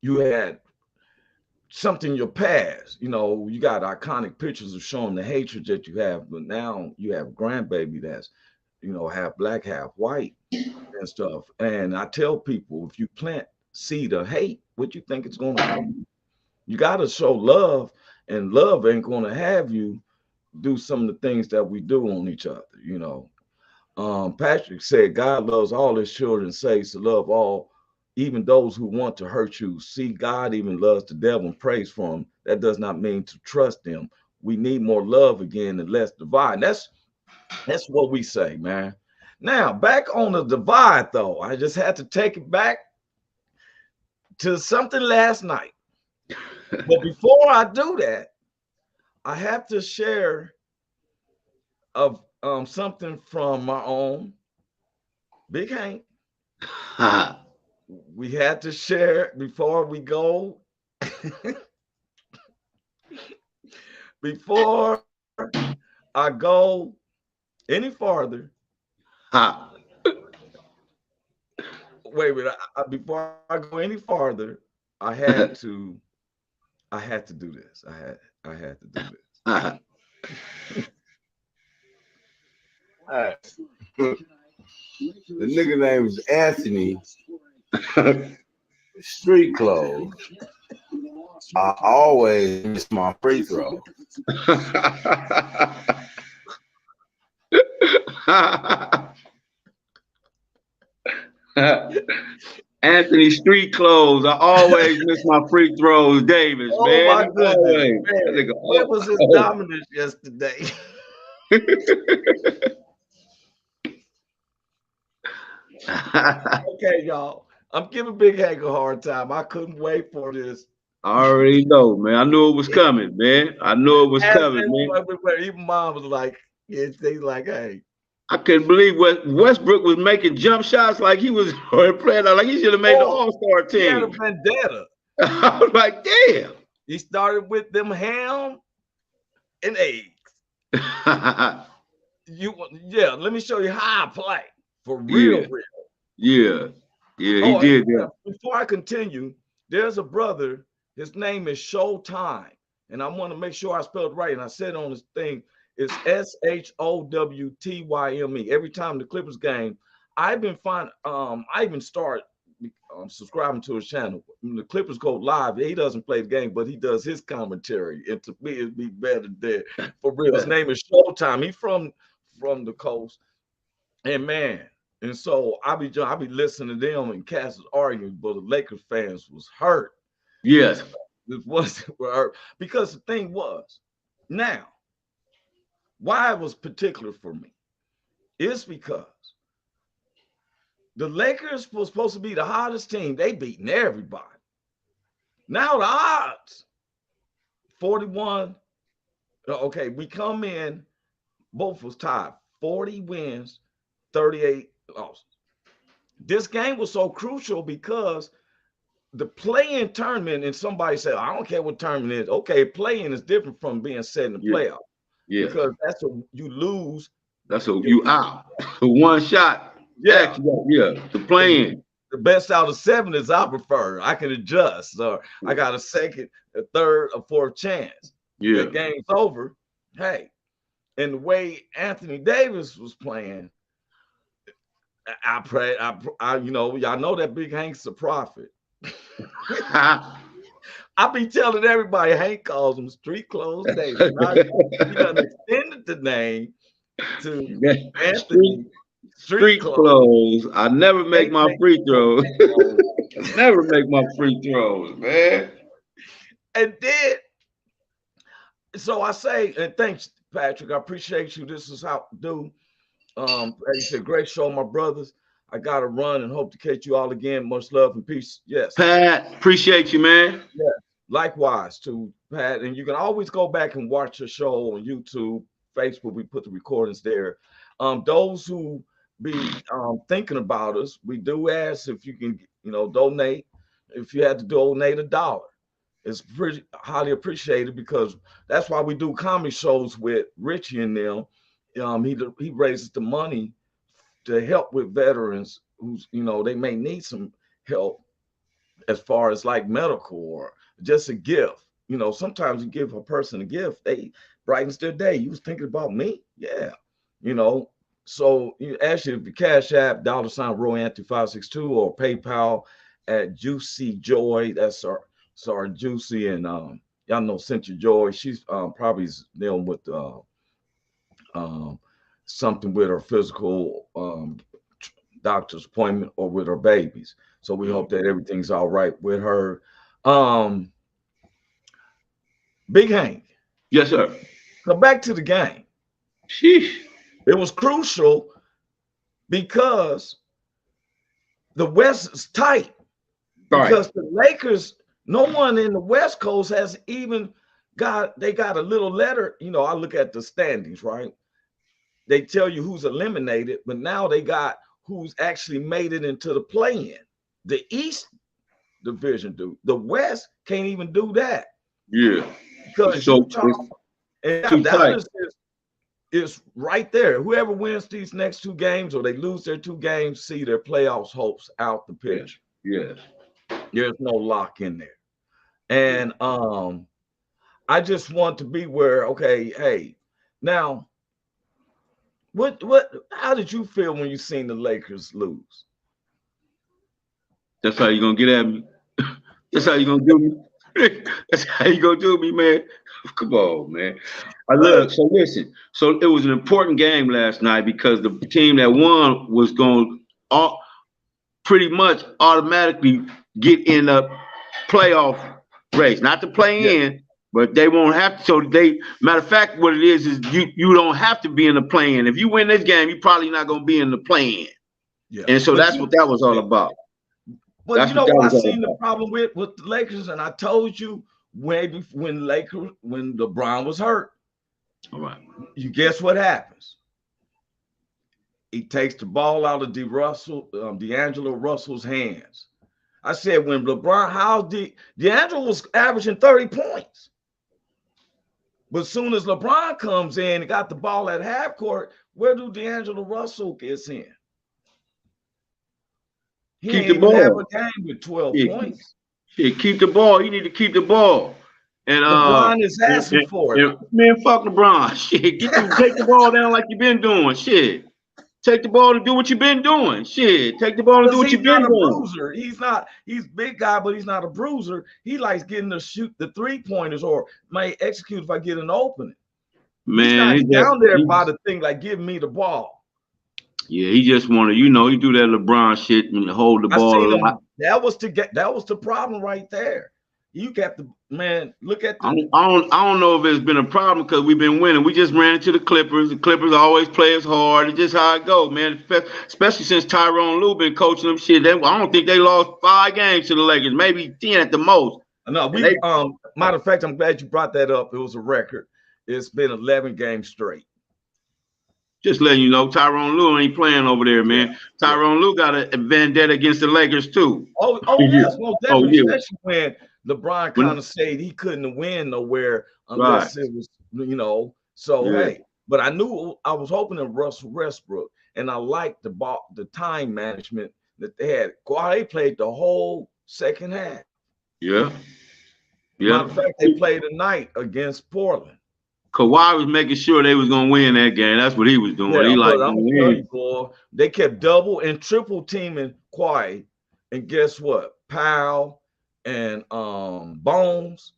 had something in your past, you got iconic pictures of showing the hatred that you have, but now you have grandbaby that's, half black, half white and stuff. And I tell people, if you plant seed of hate, what you think it's going to happen? You got to show love, and love ain't going to have you do some of the things that we do on each other. Patrick said God loves all his children, says to love all, even those who want to hurt you. See, God even loves the devil and prays for him. That does not mean to trust them. We need more love again and less divide. That's what we say, man. Now, back on the divide, though, I just had to take it back to something last night. But before I do that, I have to share of something from my own Big Hank. We had to share before we go. Before I go any farther. Wait a minute. Before I go any farther, I had to do this. I had to do this. All right. The nigga name is Anthony. Street clothes. I always miss my free throw. Anthony Street clothes. I always miss my free throws, Davis. Oh man. my goodness, man. What was his dominance yesterday? Okay, y'all. I'm giving Big Hank a hard time. I couldn't wait for this. I already know, man. I knew it was coming, man. I knew it was coming, man. Even mom was like, they like, hey. I couldn't believe Westbrook was making jump shots like he was playing like he should have made the All-Star team. He had a vendetta. I was like, damn. He started with them ham and eggs. Let me show you how I play. For real, real. Yeah, he did that. Before I continue, there's a brother. His name is Showtime, and I want to make sure I spelled it right. And I said on this thing, it's SHOWTYME. Every time the Clippers game, I even start subscribing to his channel. When the Clippers go live, he doesn't play the game, but he does his commentary. And to me, it'd be better there for real. His name is Showtime. He's from the coast, and man. And so I be listening to them and cats was arguing, but the Lakers fans was hurt. Yes. It wasn't hurt because the thing was, now, why it was particular for me is because the Lakers were supposed to be the hottest team. They beating everybody. Now the odds, 41. Okay, we come in, both was tied, 40 wins, 38 losses. This game was so crucial because the play-in tournament, and somebody said, I don't care what tournament it is. Okay, play-in is different from being set in the playoff. Yeah. Because that's a you lose. That's a you out. One shot. Yeah. The play-in. The best out of 7 is I prefer. I can adjust. Or I got a second, a third, a fourth chance. Yeah. The game's over. Hey. And the way Anthony Davis was playing, I pray, you know, y'all know that Big Hank's a prophet. I be telling everybody Hank calls him Street Clothes Davis. He done extended the name to Anthony Street Clothes. I never make my free throws. Never make my free throws, man. And then, so I say, and thanks, Patrick. I appreciate you. This is how I do. As you said, great show, my brothers. I got to run and hope to catch you all again. Much love and peace. Yes. Pat, appreciate you, man. Yeah. Likewise to Pat. And you can always go back and watch the show on YouTube, Facebook. We put the recordings there. Those who be thinking about us, we do ask if you can, you know, donate. If you had to donate $1, it's pretty highly appreciated because that's why we do comedy shows with Richie and them. He raises the money to help with veterans who's, you know, they may need some help as far as like medical or just a gift. You know, sometimes you give a person a gift, they brightens their day. You was thinking about me? Yeah. You know, so you actually, if you Cash App, $RoyAnthony562 or PayPal at Juicy Joy, that's our Juicy, and y'all know Cynthia Joy. She's probably dealing with something with her physical doctor's appointment or with her babies. So we hope that everything's all right with her. Big Hank. Yes, sir. Come back to the game. Sheesh. It was crucial because the West is tight. Right. Because the Lakers, no one in the West Coast has even got a little letter. You know, I look at the standings, right? They tell you who's eliminated, but now they got who's actually made it into the play-in. The East Division do. The West can't even do that. Yeah. Because so Dallas is right there. Whoever wins these next 2 games or they lose their 2 games, see their playoffs hopes out the pitch. Yes. There's no lock in there. And I just want to be where, okay, hey, now how did you feel when you seen the Lakers lose? That's how you gonna get at me. That's how you gonna do me. That's how you gonna do me, man. Come on, man. So listen. So it was an important game last night because the team that won was going to pretty much automatically get in a playoff race, not to play in, but they won't have to. So matter of fact, what it is you don't have to be in the play-in. If you win this game, you're probably not gonna be in the play-in. Yeah. And so that's what that was all about. But that's, you know what I seen the problem with the Lakers, and I told you when LeBron was hurt. All right. You guess what happens? He takes the ball out of D'Angelo Russell's hands. I said when LeBron, D'Angelo was averaging 30 points. But as soon as LeBron comes in and got the ball at half court, where do D'Angelo Russell gets in? He keep ain't the ball. Have a game with 12 points. Keep the ball. You need to keep the ball. And LeBron is asking for it. Man, fuck LeBron. Shit, take the ball down like you've been doing. Shit, take the ball and do what you've been doing. Shit, take the ball and do what you've been doing. Bruiser. He's big guy, but he's not a bruiser. He likes getting to shoot the 3-pointers or might execute if I get an opening. Man, he's down there by the thing like give me the ball. Yeah, he just want to, he do that LeBron shit and hold the ball. That was the problem right there. You got the man. Look at. I don't know if it's been a problem because we've been winning. We just ran into the Clippers. The Clippers always play us hard. It's just how it goes, man. Especially since Tyronn Lue been coaching them shit. I don't think they lost 5 games to the Lakers, maybe 10 at the most. No, we matter of fact, I'm glad you brought that up. It was a record. It's been 11 games straight. Just letting you know, Tyronn Lue ain't playing over there, man. Yeah. Tyronn Lue got a vendetta against the Lakers too. Oh yes, well, definitely, especially when LeBron kind of said he couldn't win nowhere unless it was, So hey, but I knew I was hoping in Russell Westbrook, and I liked the time management that they had. They played the whole second half. Yeah. Matter of fact, they played tonight against Portland. Kawhi was making sure they was gonna win that game. That's what he was doing. Yeah, he but I'm gonna tell you, boy, they kept double and triple teaming Kawhi, and guess what? Powell and Bones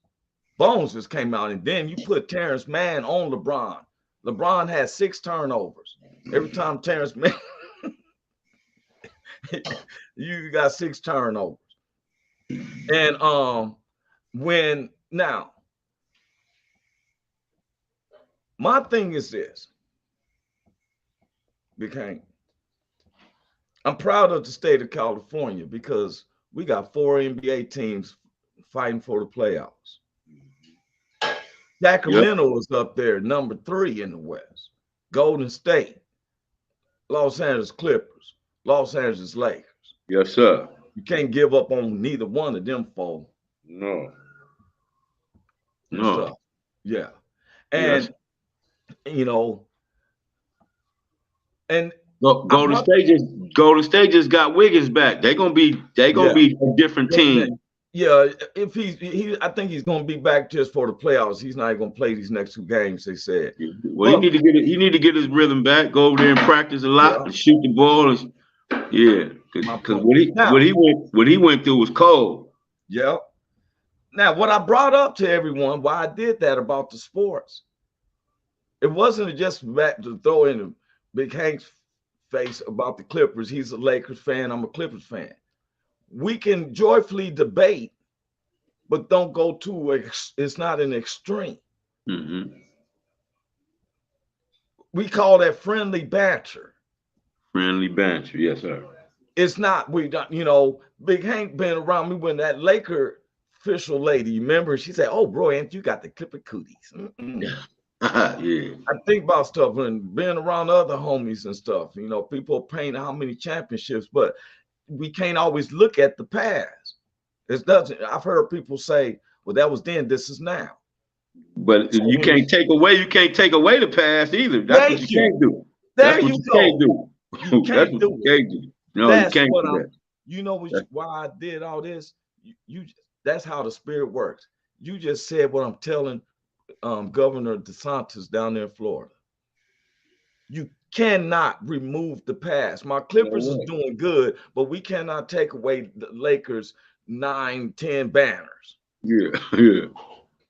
just came out, and then you put Terrence Mann on LeBron. LeBron had 6 turnovers. Every time Terrence Mann, you got 6 turnovers. And my thing is this, Big Hank. I'm proud of the state of California because we got 4 NBA teams fighting for the playoffs. Sacramento is up there, number 3 in the West. Golden State, Los Angeles Clippers, Los Angeles Lakers. Yes, sir. You can't give up on neither one of them 4. No. So, yeah. And and Golden State just got Wiggins back. They're gonna be a different team. Yeah, if I think he's gonna be back just for the playoffs. He's not gonna play these next 2 games, they said. Well, he need to get his rhythm back, go over there and practice a lot and shoot the ball. Because what he went through was cold. Yeah. Now, what I brought up to everyone, why I did that about the sports, it wasn't just back to throw in Big Hank's face about the Clippers. He's a Lakers fan. I'm a Clippers fan. We can joyfully debate, but don't go too. It's not an extreme. Mm-hmm. We call that friendly banter. Friendly banter, yes, sir. It's not. We don't. Big Hank been around me when that Laker official lady. Remember, she said, "Oh, bro, ain't you got the Clipper cooties?" Yeah. I think about stuff and being around other homies and stuff. People paint how many championships, but we can't always look at the past. It doesn't. I've heard people say, "Well, that was then. This is now." But you can't take away the past either. That's what you can't do. There you go. Can't do. You can't do it. No, you can't do that. You know why I did all this? That's how the spirit works. You just said what I'm telling Governor DeSantis down there in Florida. You cannot remove the past. My Clippers is doing good, but we cannot take away the Lakers 9-10 banners. Yeah.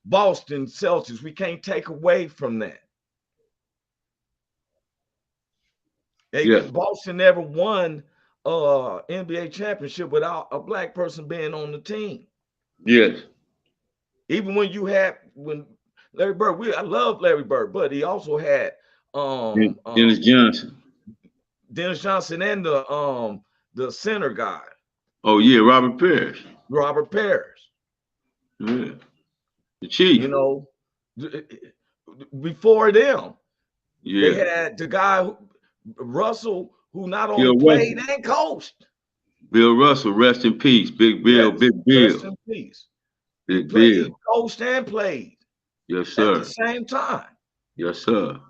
Boston Celtics, we can't take away from that. Boston never won NBA championship without a black person being on the team. Yes. Even when Larry Bird, I love Larry Bird, but he also had Dennis Johnson. Dennis Johnson and the center guy. Oh yeah, Robert Parrish. Yeah. The Chief. Before them, they had the guy Russell, who not only played and coached. Bill Russell, rest in peace. Big Bill, Big Bill. Rest in peace. Big Bill. He coached and played. Yes, sir. At the same time. Yes, sir.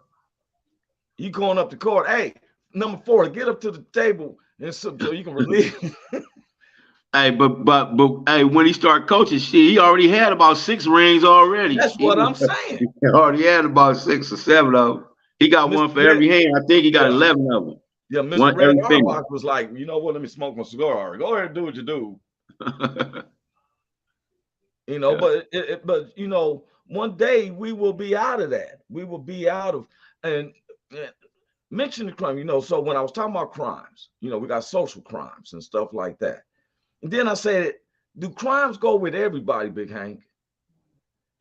You going up the court. Hey, number 4, get up to the table and so you can relieve. Hey, but hey, when he started coaching, he already had about 6 rings already. That's what I'm saying. He already had about 6 or 7 of them. He got one for every hand. I think he got 11 of them. Yeah, Mr. Red Auerbach was like, you know what? Let me smoke my cigar. Go ahead and do what you do. But one day we will be out of that. We will be out of and mention the crime. So when I was talking about crimes, we got social crimes and stuff like that. And then I said, do crimes go with everybody, Big Hank?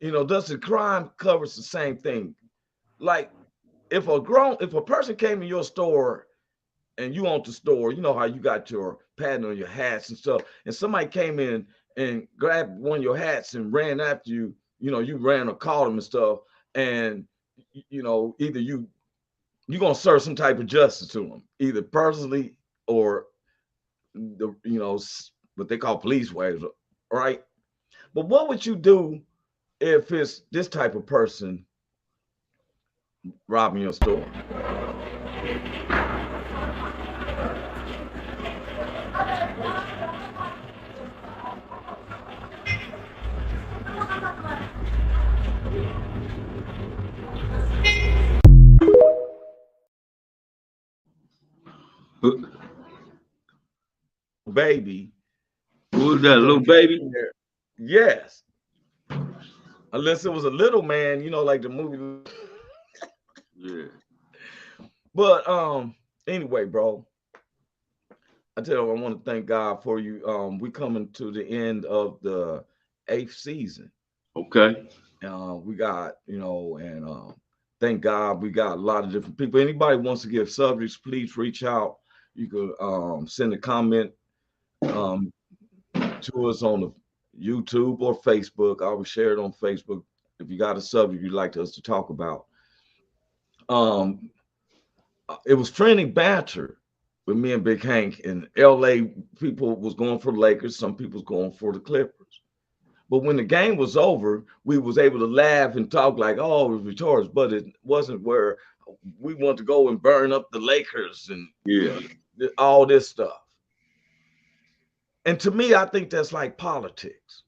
Does the crime covers the same thing? Like if a person came in your store and you own the store, you know how you got your patent on your hats and stuff, and somebody came in and grabbed one of your hats and ran after you, you know, you ran or called him and stuff, and you know, either you're gonna serve some type of justice to him, either personally or the, you know, what they call police waves, right? But what would you do if it's this type of person robbing your store? Baby. Who was that, little baby? Yes. Unless it was a little man, you know, like the movie. Yeah. But anyway, bro, I tell you, I want to thank God for you. We coming to the end of the 8th season. Okay. We got, you know, and thank God we got a lot of different people. Anybody wants to give subjects, please reach out. You could send a comment to us on the YouTube or Facebook. I will share it on Facebook if you got a subject you'd like us to talk about. It was trending banter with me and Big Hank. In LA, people was going for the Lakers, some people was going for the Clippers. But when the game was over, we was able to laugh and talk like, oh, it was victorious, but it wasn't where we want to go and burn up the Lakers and all this stuff. And to me, I think that's like politics.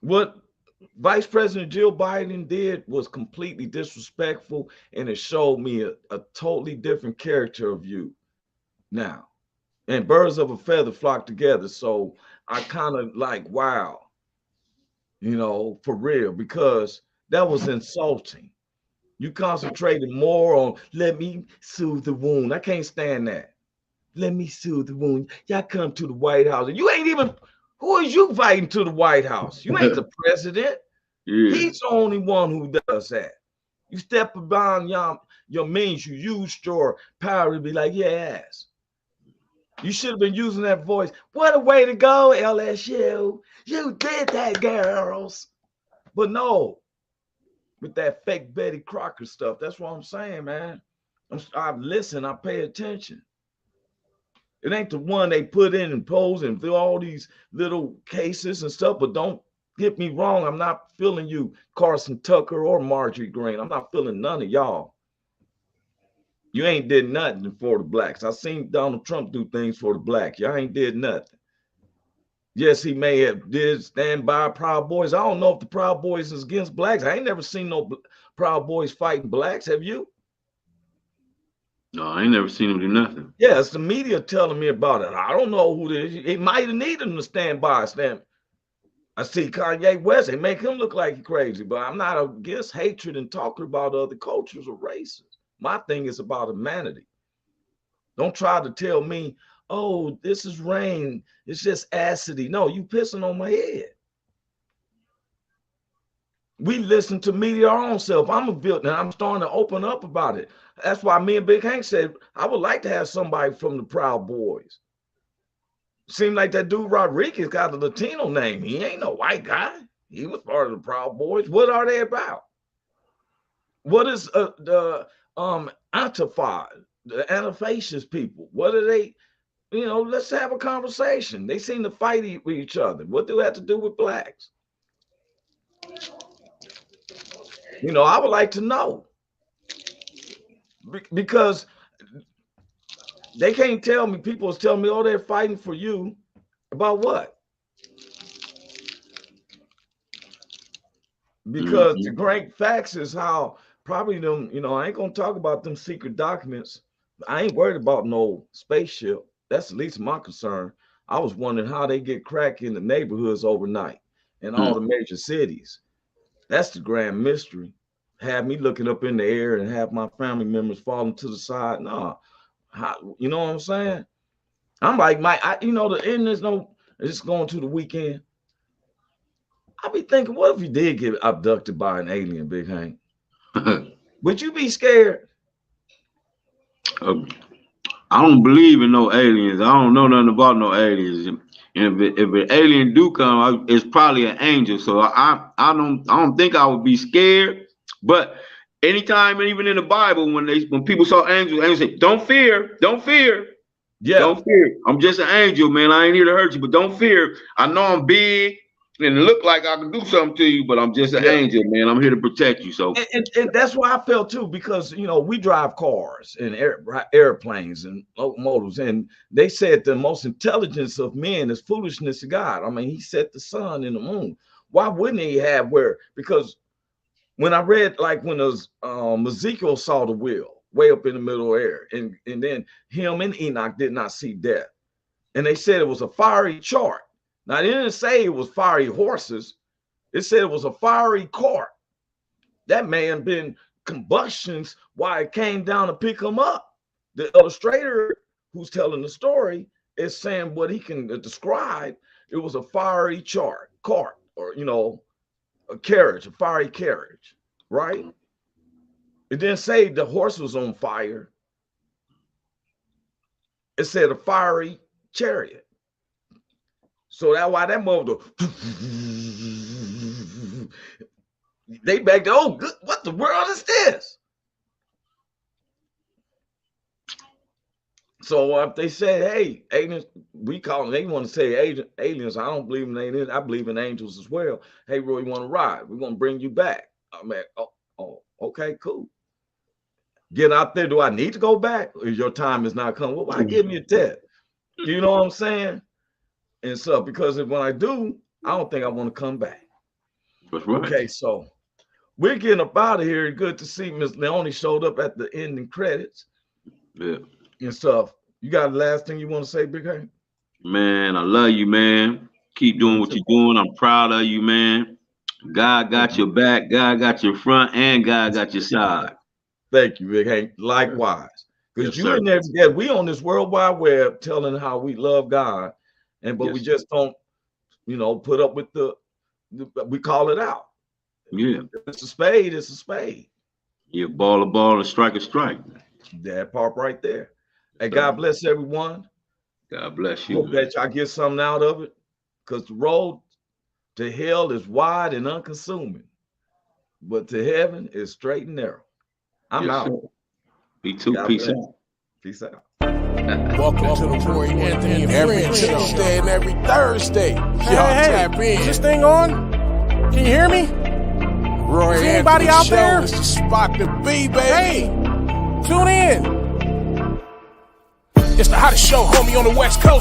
What Vice President Jill Biden did was completely disrespectful, and it showed me a totally different character of you now. And birds of a feather flock together. So I kind of like, wow, you know, for real, because that was insulting. You concentrated more on let me soothe the wound. I can't stand that. Let me soothe the wound. Y'all come to the White House. You ain't even, who is you inviting to the White House? You ain't the president. He's the only one who does that. You step beyond your means. You used your power to be like, yes. You should have been using that voice. What a way to go, LSU. You did that, girls. But no, with that fake Betty Crocker stuff, that's what I'm saying, man. I listen, I pay attention. It ain't the one they put in and pose and do all these little cases and stuff, but don't get me wrong. I'm not feeling you, Carson Tucker or Marjorie Green. I'm not feeling none of y'all. You ain't did nothing for the blacks. I seen Donald Trump do things for the blacks. Y'all ain't did nothing. Yes, he may have did stand by Proud Boys. I don't know if the Proud Boys is against blacks. I ain't never seen no Proud Boys fighting blacks. Have you? No, I ain't never seen him do nothing. Yeah, it's the media telling me about it. I don't know who it is. It might have needed him to stand by. I see Kanye West. They make him look like he's crazy, but I'm not against hatred and talking about other cultures or races. My thing is about humanity. Don't try to tell me, oh, this is rain. It's just acidity. No, you pissing on my head. We listen to media our own self. I'm a built, and I'm starting to open up about it. That's why me and Big Hank said, I would like to have somebody from the Proud Boys. Seemed like that dude Rodriguez got a Latino name. He ain't no white guy. He was part of the Proud Boys. What are they about? What is the Antifa, the anti-fascist people? What are they? You know, let's have a conversation. They seem to fight with each other. What do they have to do with blacks? You know, I would like to know. Because they can't tell me, people is telling me, oh, they're fighting for you. About what? Because the great facts is how probably them, you know, I ain't gonna talk about them secret documents. I ain't worried about no spaceship. That's the least of my concern. I was wondering how they get crack in the neighborhoods overnight in all the major cities. That's the grand mystery. Have me looking up in the air and have my family members falling to the side. Nah, you know what I'm saying? I'm like, you know, the end is it's going to the weekend. I be thinking, what if you did get abducted by an alien, Big Hank? Would you be scared? I don't believe in no aliens. I don't know nothing about no aliens. And if an alien do come, it's probably an angel. So I don't think I would be scared. But anytime, even in the Bible, when people saw angels say, "Don't fear, don't fear." Yeah. Don't fear. I'm just an angel, man. I ain't here to hurt you, but don't fear. I know I'm big and look like I can do something to you, but I'm just an angel, man. I'm here to protect you. So and that's why I felt too, because we drive cars and airplanes and locomotives, and they said the most intelligence of men is foolishness to God. I mean, he set the sun and the moon. Why wouldn't he have because when I read, like when Ezekiel saw the wheel way up in the middle of the air, and then him and Enoch did not see death, and they said it was a fiery chart. Now, they didn't say it was fiery horses. It said it was a fiery cart. That may have been combustions while it came down to pick him up. The illustrator who's telling the story is saying what he can describe. It was a fiery cart, or, a carriage, a fiery carriage, right? It didn't say the horse was on fire. It said a fiery chariot. So that's why that mother, they back there, oh, good, what the world is this? So if they say, hey, aliens, we call them, they want to say aliens. I don't believe in aliens. I believe in angels as well. Hey, Roy, you want to ride? We're going to bring you back. I'm like, oh, okay, cool. Get out there. Do I need to go back? Or your time is not coming? Well, why give me a test? You know what I'm saying? And so, because when I do, I don't think I want to come back. That's right. Okay, so we're getting up out of here. Good to see Miss Leone showed up at the ending credits. Yeah. And stuff. You got the last thing you want to say, Big Hank? Man, I love you, man. Keep doing what you're doing. I'm proud of you, man. God got your back, God got your front, and God got your side. Thank you, Big Hank. Likewise. Because you and there, we on this World Wide Web telling how we love God, but we just don't, put up with we call it out. Yeah. If it's a spade, it's a spade. Yeah, ball a ball and strike a strike. That part right there. Hey, God bless everyone. God bless you. Hope that y'all get something out of it, because the road to hell is wide and unconsuming, but to heaven is straight and narrow. I'm out. Sir. Me too. God Peace bless. out. Peace out. Welcome to the Roy Anthony Every Friends Show. Tuesday and every Thursday. Y'all tap in. Is this thing on? Can you hear me? Roy Is anybody Anthony out Show there? is the spot to be, baby. Hey, tune in. It's the hottest show, homie, on the West Coast.